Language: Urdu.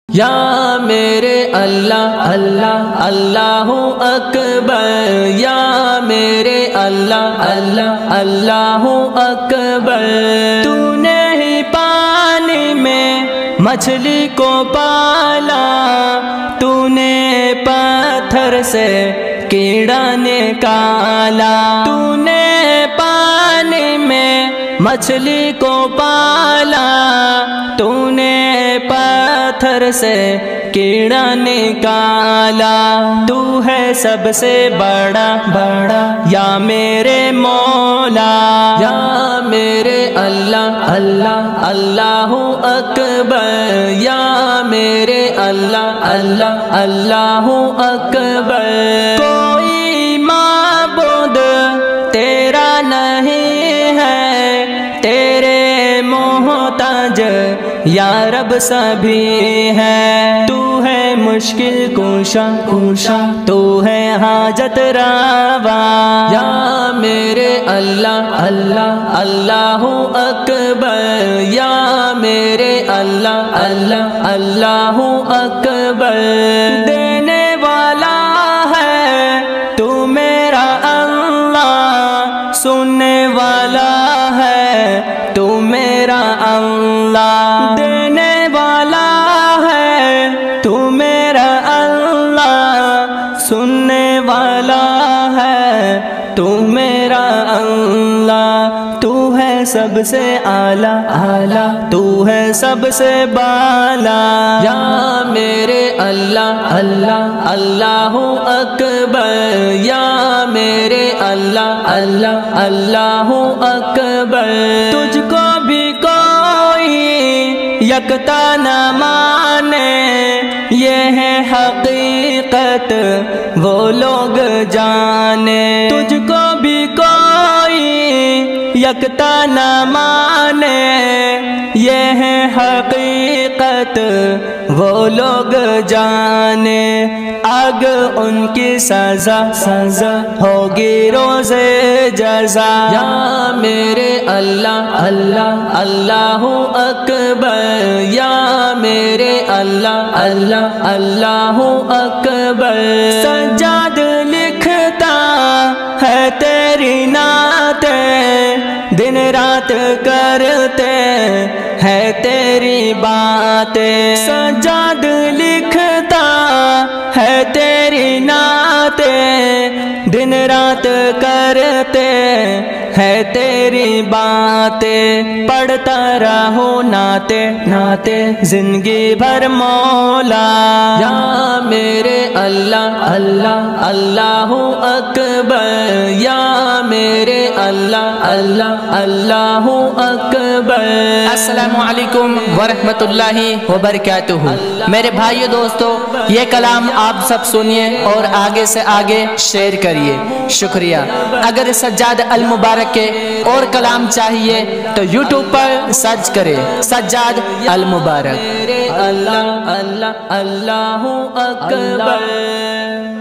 یا میرے اللہ اللہ اللہ اکبر، یا میرے اللہ اللہ اللہ اکبر۔ تو نے ہی پانی میں مچھلی کو پالا، تو نے پتھر سے کیڑا نکالا، تو نے پانی میں مچھلی کو پالا، تو نے پتھر سے کیڑا نکالا۔ تو ہے سب سے بڑا بڑا یا میرے مولا، یا میرے اللہ اللہ اللہ اکبر، یا میرے اللہ اللہ اللہ اکبر۔ کوئی معبود تیرا نہیں ہے، تیرے محتاج یا رب سبھی ہے۔ تو ہے مشکل کشا کشا، تو ہے حاجت روا، یا میرے اللہ اللہ اللہ اکبر، یا میرے اللہ اللہ اللہ اکبر۔ دینے والا ہے تو میرا اللہ، سننے والا ہے تو میرا اللہ، دینے والا ہے تو میرا اللہ، سننے والا ہے تو میرا اللہ۔ تو ہے سب سے اعلیٰ اعلیٰ، تو ہے سب سے بالا، یا میرے اللہ اللہ اللہ اکبر، یا میرے اللہ اللہ اللہ اکبر۔ تجھ کو بھی کوئی یکتا نہ مانے، یہ ہے حقیقت وہ لوگ جانے۔ تجھ کو بھی کوئی یکتا نہ مانے، یہ ہے حقیقت وہ لوگ جانے۔ آگ ان کی سزا سزا ہوگی روز جزا، یا میرے اللہ اللہ اللہ اکبر، یا میرے اللہ اللہ اللہ اکبر۔ سجاد لکھتا ہے تیری نعتیں، دن رات کرتے ہے تیری باتیں، سجاد لکھتا ہے تیری نعتیں، دن رات کرتے ہے تیری باتیں۔ پڑھتا رہو نعتے نعتے زندگی بھر مولا، یا میرے اللہ اللہ اللہ اکبر، یا میرے اللہ اللہ اللہ اکبر۔ السلام علیکم ورحمۃ اللہ وبرکاتہ۔ میرے بھائیو دوستو، یہ کلام آپ سب سنیے اور آگے سے آگے شیئر کریے، شکریہ۔ اگر سجاد المبارک کے اور کلام چاہیے تو یوٹیوب پر سرچ کرے سجاد المبارک۔ اللہ اللہ اللہ اکبر۔